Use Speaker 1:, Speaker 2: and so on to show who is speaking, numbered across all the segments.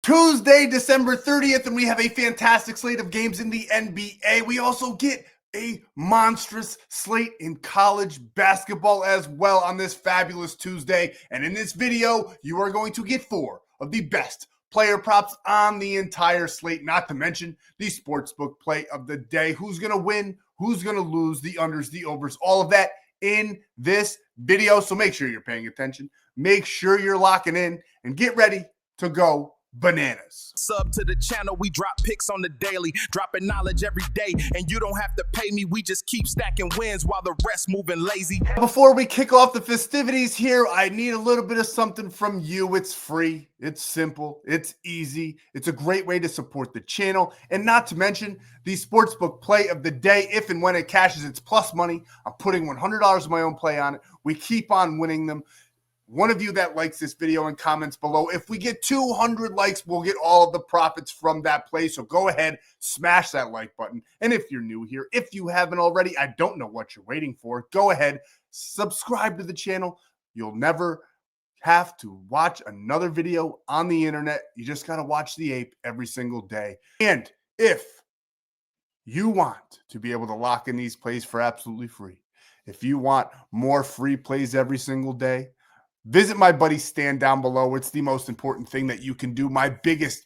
Speaker 1: Tuesday, December 30th, and we have a fantastic slate of games in the NBA. We also get a monstrous slate in college basketball as well on this fabulous Tuesday. And in this video, you are going to get 4 of the best player props on the entire slate, not to mention the sportsbook play of the day. Who's going to win? Who's going to lose? The unders, the overs, all of that in this video. So make sure you're paying attention. Make sure you're locking in and get ready to go bananas.
Speaker 2: Sub to the channel, we drop picks on the daily, dropping knowledge every day, and you don't have to pay me, we just keep stacking wins while the rest moving lazy.
Speaker 1: Before we kick off the festivities here, I need a little bit of something from you. It's free, it's simple, it's easy, it's a great way to support the channel, and not to mention the sportsbook play of the day. If and when it cashes its plus money, I'm putting $100 of my own play on it. We keep on winning them. One of you that likes this video and comments below, if we get 200 likes, we'll get all of the profits from that play. So go ahead, smash that like button. And if you're new here, if you haven't already, I don't know what you're waiting for. Go ahead, subscribe to the channel. You'll never have to watch another video on the internet. You just got to watch the ape every single day. And if you want to be able to lock in these plays for absolutely free, if you want more free plays every single day, visit my buddy Stan down below. It's the most important thing that you can do. My biggest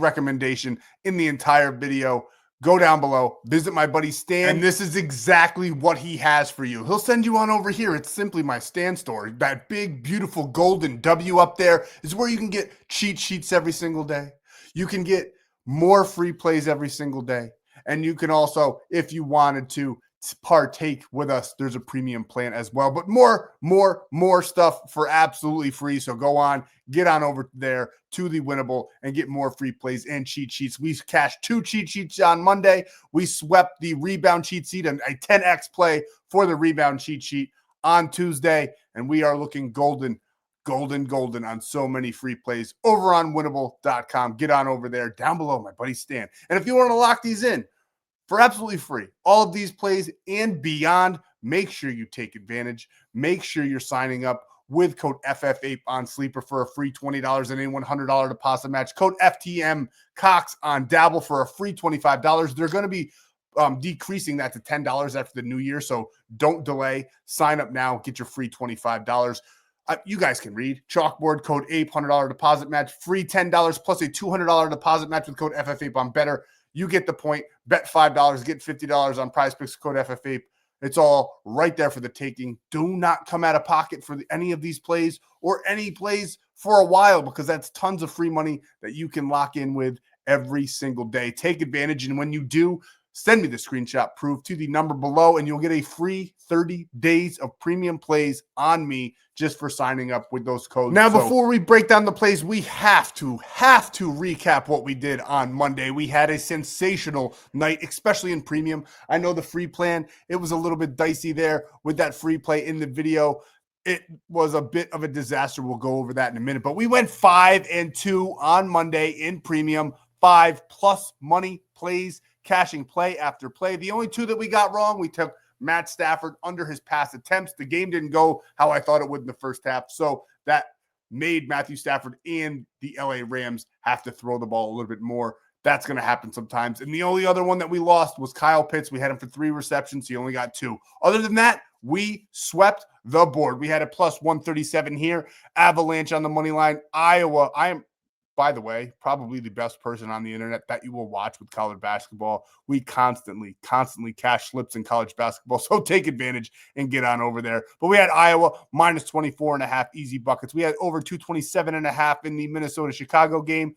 Speaker 1: recommendation in the entire video. Go down below, visit my buddy Stan, and this is exactly what he has for you. He'll send you on over here. It's simply my Stan.store. That big, beautiful golden W up there is where you can get cheat sheets every single day. You can get more free plays every single day. And you can also, if you wanted to, partake with us, there's a premium plan as well, but more stuff for absolutely free. So go on, get on over there to the Winible and get more free plays and cheat sheets. We cashed 2 cheat sheets on Monday. We swept the rebound cheat sheet and a 10x play for the rebound cheat sheet on Tuesday, and we are looking golden on so many free plays over on winible.com. Get on over there down below, my buddy Stan. And if you want to lock these in for absolutely free, all of these plays and beyond, make sure you take advantage. Make sure you're signing up with code FFAPE on Sleeper for a free $20 and a $100 deposit match. Code FTM Cox on Dabble for a free $25. They're going to be decreasing that to $10 after the new year, so don't delay. Sign up now. Get your free $25. You guys can read. Chalkboard, code APE, $100 deposit match. Free $10 plus a $200 deposit match with code FFAPE on Betr. You get the point. Bet $5, get $50 on Prizepicks, code FFAPE. It's all right there for the taking. Do not come out of pocket for any of these plays or any plays for a while, because that's tons of free money that you can lock in with every single day. Take advantage, and when you do, send me the screenshot proof to the number below, and you'll get a free 30 days of premium plays on me just for signing up with those codes. Now, before we break down the plays, we have to recap what we did on Monday. We had a sensational night, especially in premium. I know the free plan, it was a little bit dicey there with that free play in the video. It was a bit of a disaster. We'll go over that in a minute, but we went 5-2 on Monday in premium, 5+ money plays, cashing play after play. The only 2 that we got wrong, we took Matt Stafford under his pass attempts. The game didn't go how I thought it would in the first half, so that made Matthew Stafford and the LA Rams have to throw the ball a little bit more. That's going to happen sometimes. And the only other one that we lost was Kyle Pitts. We had him for 3 receptions. He only got 2. Other than that, we swept the board. We had a plus 137 here. Avalanche on the money line. Iowa. I am, by the way, probably the best person on the internet that you will watch with college basketball. We constantly cash slips in college basketball, so take advantage and get on over there. But we had Iowa minus 24.5 easy buckets. We had over 227.5 in the Minnesota-Chicago game,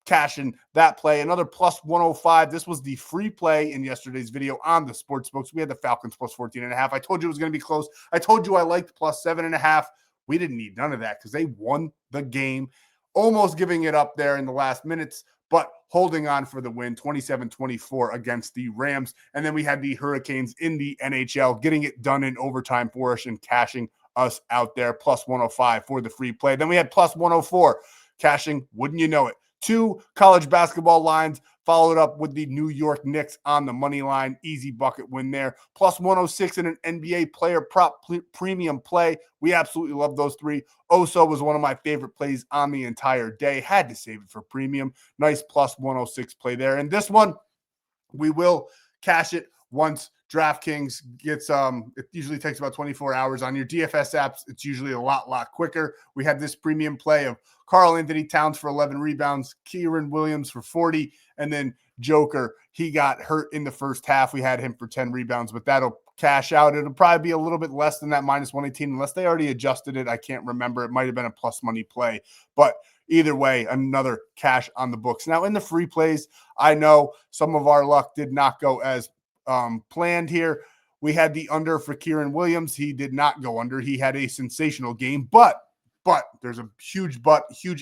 Speaker 1: cashing that play. Another plus 105. This was the free play in yesterday's video on the sportsbooks. We had the Falcons plus 14.5. I told you it was going to be close. I told you I liked plus 7.5. We didn't need none of that because they won the game, almost giving it up there in the last minutes, but holding on for the win, 27-24 against the Rams. And then we had the Hurricanes in the NHL getting it done in overtime for us and cashing us out there, plus 105 for the free play. Then we had plus 104 cashing, wouldn't you know it, 2 college basketball lines Followed up with the New York Knicks on the money line. Easy bucket win there. Plus 106 in an NBA player prop premium play. We absolutely love those three. Oso was one of my favorite plays on the entire day. Had to save it for premium. Nice plus 106 play there. And this one, we will cash it once DraftKings gets it usually takes about 24 hours. On your DFS apps, it's usually a lot quicker. We had this premium play of Karl Anthony Towns for 11 rebounds, Kieran Williams for 40, and then Joker, he got hurt in the first half. We had him for 10 rebounds, but that'll cash out. It'll probably be a little bit less than that minus 118 unless they already adjusted it. I can't remember. It might have been a plus money play, but either way, another cash on the books. Now, in the free plays, I know some of our luck did not go as planned here. We had the under for Kieran Williams. He did not go under. He had a sensational game, but there's a huge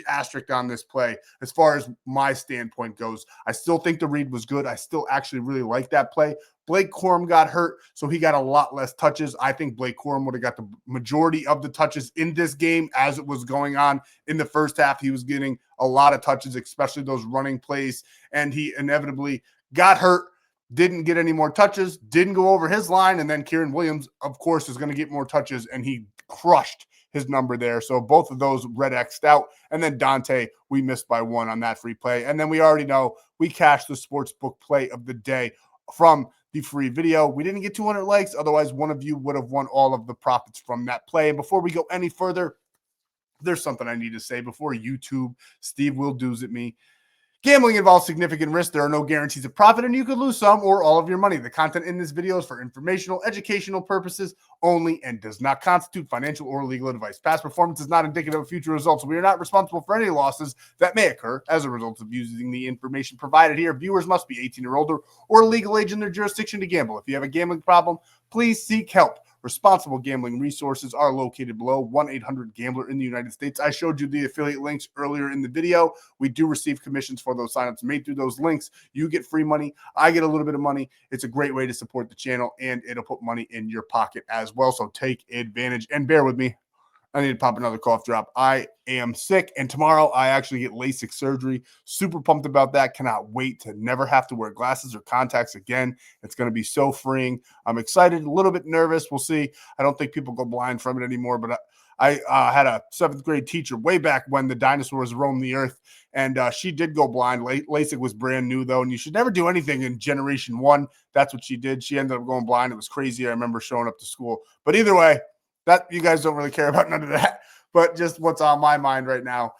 Speaker 1: asterisk on this play as far as my standpoint goes. I still think the read was good. I still actually really like that play. Blake Corum got hurt, so he got a lot less touches. I think Blake Corum would have got the majority of the touches in this game as it was going on. In the first half, he was getting a lot of touches, especially those running plays, and he inevitably got hurt, didn't get any more touches, didn't go over his line, and then Kieran Williams, of course, is going to get more touches, and he crushed his number there. So both of those red X'd out. And then Dante, we missed by one on that free play. And then we already know we cashed the sportsbook play of the day from the free video. We didn't get 200 likes. Otherwise, one of you would have won all of the profits from that play. And before we go any further, there's something I need to say before YouTube, Steve will do's at me. Gambling involves significant risk. There are no guarantees of profit, and you could lose some or all of your money. The content in this video is for informational, educational purposes only and does not constitute financial or legal advice. Past performance is not indicative of future results. We are not responsible for any losses that may occur as a result of using the information provided here. Viewers must be 18 or older or legal age in their jurisdiction to gamble. If you have a gambling problem, please seek help. Responsible gambling resources are located below. 1-800-GAMBLER in the United States. I showed you the affiliate links earlier in the video. We do receive commissions for those signups made through those links. You get free money. I get a little bit of money. It's a great way to support the channel, and it'll put money in your pocket as well. So take advantage and bear with me. I need to pop another cough drop. I am sick, and tomorrow I actually get LASIK surgery. Super pumped about that. Cannot wait to never have to wear glasses or contacts again. It's going to be so freeing. I'm excited, a little bit nervous. We'll see. I don't think people go blind from it anymore, but I had a 7th grade teacher way back when the dinosaurs roamed the earth, and she did go blind. LASIK was brand new, though, and you should never do anything in generation 1. That's what she did. She ended up going blind. It was crazy. I remember showing up to school. But either way, that you guys don't really care about none of that, but just what's on my mind right now.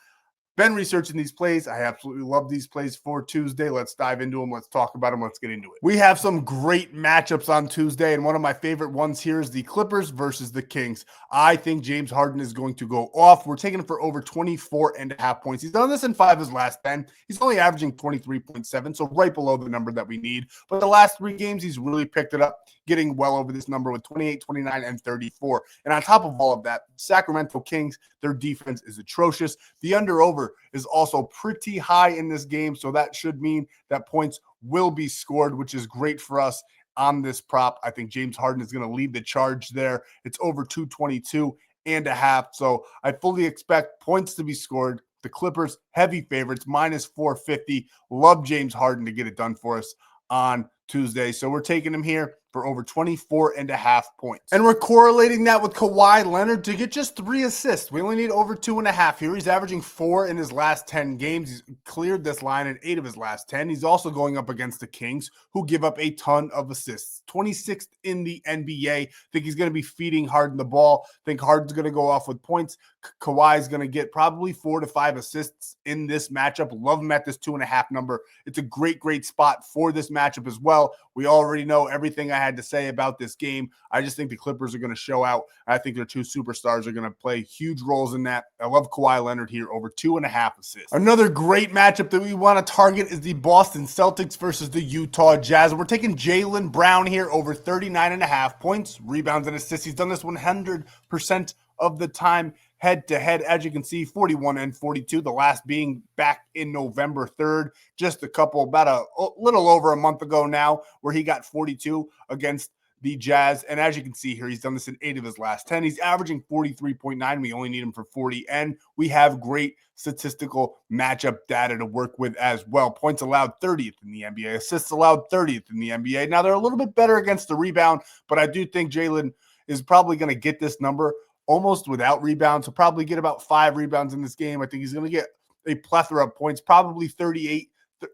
Speaker 1: Been researching these plays. I absolutely love these plays for Tuesday. Let's dive into them. Let's talk about them. Let's get into it. We have some great matchups on Tuesday, and one of my favorite ones here is the Clippers versus the Kings. I think James Harden is going to go off. We're taking him for over 24.5 points. He's done this in 5 of his last 10. He's only averaging 23.7, so right below the number that we need. But the last 3 games, he's really picked it up, getting well over this number with 28, 29, and 34. And on top of all of that, Sacramento Kings, their defense is atrocious. The under-over is also pretty high in this game, so that should mean that points will be scored, which is great for us on this prop. I think James Harden is going to lead the charge there. It's over 222.5, so I fully expect points to be scored. The Clippers, heavy favorites, minus 450. Love James Harden to get it done for us on Tuesday, so we're taking him here for over 24.5 points. And we're correlating that with Kawhi Leonard to get just 3 assists. We only need over 2.5 here. He's averaging 4 in his last 10 games. He's cleared this line in 8 of his last 10. He's also going up against the Kings, who give up a ton of assists. 26th in the NBA. Think he's going to be feeding Harden the ball. Think Harden's going to go off with points. Kawhi is going to get probably 4 to 5 assists in this matchup. Love him at this 2.5 number. It's a great spot for this matchup as well. We already know everything I had to say about this game. I just think the Clippers are going to show out. I think their 2 superstars are going to play huge roles in that. I love Kawhi Leonard here, over 2.5 assists. Another great matchup that we want to target is the Boston Celtics versus the Utah Jazz. We're taking Jaylen Brown here, over 39.5 points, rebounds, and assists. He's done this 100% of the time head-to-head. As you can see, 41 and 42, the last being back in November 3rd, just about a little over a month ago now, where he got 42 against the Jazz. And as you can see here, he's done this in 8 of his last 10. He's averaging 43.9. We only need him for 40. And we have great statistical matchup data to work with as well. Points allowed 30th in the NBA. Assists allowed 30th in the NBA. Now, they're a little bit better against the rebound, but I do think Jalen is probably going to get this number almost without rebounds. He'll probably get about 5 rebounds in this game. I think he's going to get a plethora of points, probably 38,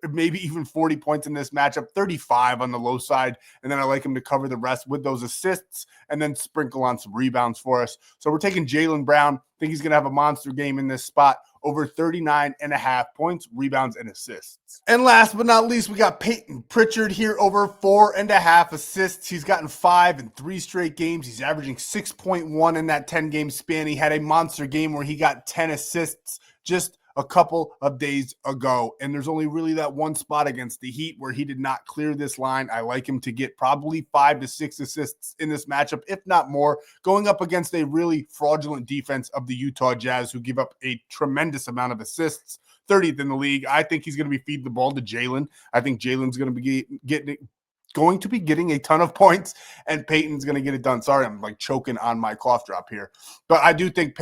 Speaker 1: maybe even 40 points in this matchup, 35 on the low side. And then I like him to cover the rest with those assists and then sprinkle on some rebounds for us. So we're taking Jaylen Brown. I think he's going to have a monster game in this spot, over 39.5 points, rebounds, and assists. And last but not least, we got Peyton Pritchard here, over 4.5 assists. He's gotten 5 in 3 straight games. He's averaging 6.1 in that 10-game span. He had a monster game where he got 10 assists just a couple of days ago. And there's only really that one spot against the Heat where he did not clear this line. I like him to get probably 5 to 6 assists in this matchup, if not more, going up against a really fraudulent defense of the Utah Jazz, who give up a tremendous amount of assists, 30th in the league. I think he's going to be feeding the ball to Jalen. I think Jalen's going to be getting a ton of points, and Peyton's going to get it done. Sorry, I'm like choking on my cough drop here. But I do think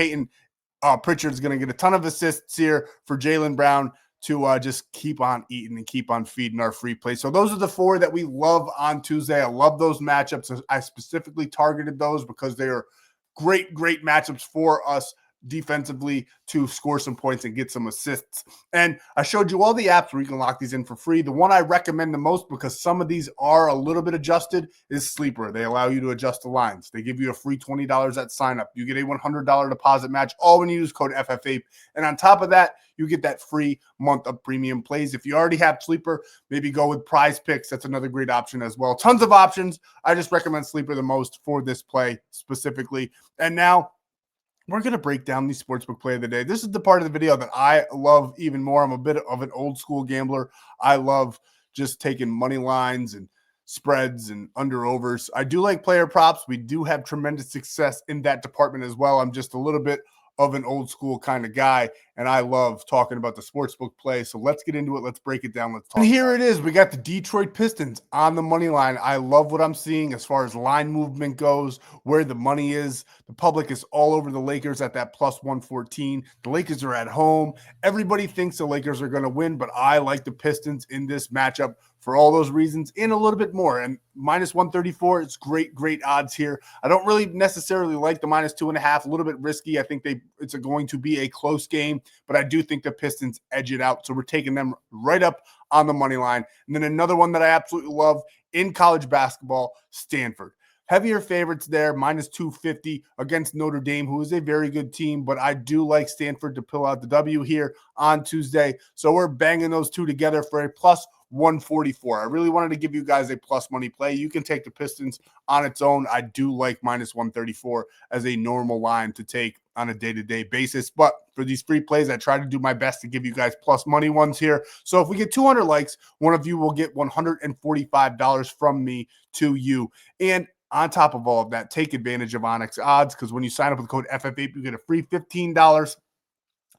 Speaker 1: Pritchard's going to get a ton of assists here for Jaylen Brown to just keep on eating and keep on feeding our free play. So those are the 4 that we love on Tuesday. I love those matchups. I specifically targeted those because they are great matchups for us defensively to score some points and get some assists. And I showed you all the apps where you can lock these in for free. The one I recommend the most, because some of these are a little bit adjusted, is Sleeper. They allow you to adjust the lines. They give you a free $20 at sign up. You get a $100 deposit match, all when you use code FFAPE. And on top of that, you get that free month of premium plays. If you already have Sleeper, maybe go with Prizepicks. That's another great option as well. Tons of options. I just recommend Sleeper the most for this play specifically. And now we're going to break down the sportsbook play of the day. This is the part of the video that I love even more. I'm a bit of an old school gambler. I love just taking money lines and spreads and under-overs. I do like player props. We do have tremendous success in that department as well. I'm just a little bit of an old school kind of guy, and I love talking about the sportsbook play. So let's get into it. Let's break it down. Let's talk. And here it is. We got the Detroit Pistons on the money line. I love what I'm seeing as far as line movement goes, where the money is. The public is all over the Lakers at that plus 114. The Lakers are at home. Everybody thinks the Lakers are going to win, but I like the Pistons in this matchup for all those reasons and a little bit more. And minus 134, it's great odds here. I don't really necessarily like the minus 2.5, a little bit risky. I think it's going to be a close game, but I do think the Pistons edge it out. So we're taking them right up on the money line. And then another one that I absolutely love in college basketball, Stanford. Heavier favorites there, minus 250 against Notre Dame, who is a very good team, but I do like Stanford to pull out the W here on Tuesday. So we're banging those two together for a plus 144. I really wanted to give you guys a plus money play. You can take the Pistons on its own. I do like minus 134 as a normal line to take on a day-to-day basis. But for these free plays, I try to do my best to give you guys plus money ones here. So if we get 200 likes, one of you will get $145 from me to you. And on top of all of that, take advantage of ONYX odds, because when you sign up with code FFAPE, you get a free $15.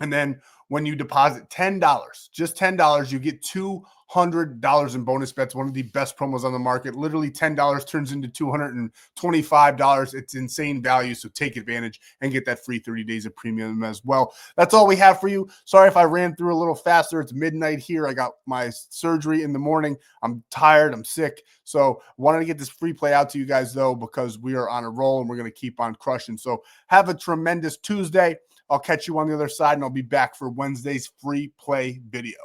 Speaker 1: And then when you deposit $10, just $10, you get $200 in bonus bets. One of the best promos on the market. Literally $10 turns into $225. It's insane value. So take advantage and get that free 30 days of premium as well. That's all we have for you. Sorry if I ran through a little faster. It's midnight here. I got my surgery in the morning. I'm tired. I'm sick. So wanted to get this free play out to you guys, though, because we are on a roll and we're going to keep on crushing. So have a tremendous Tuesday. I'll catch you on the other side, and I'll be back for Wednesday's free play video.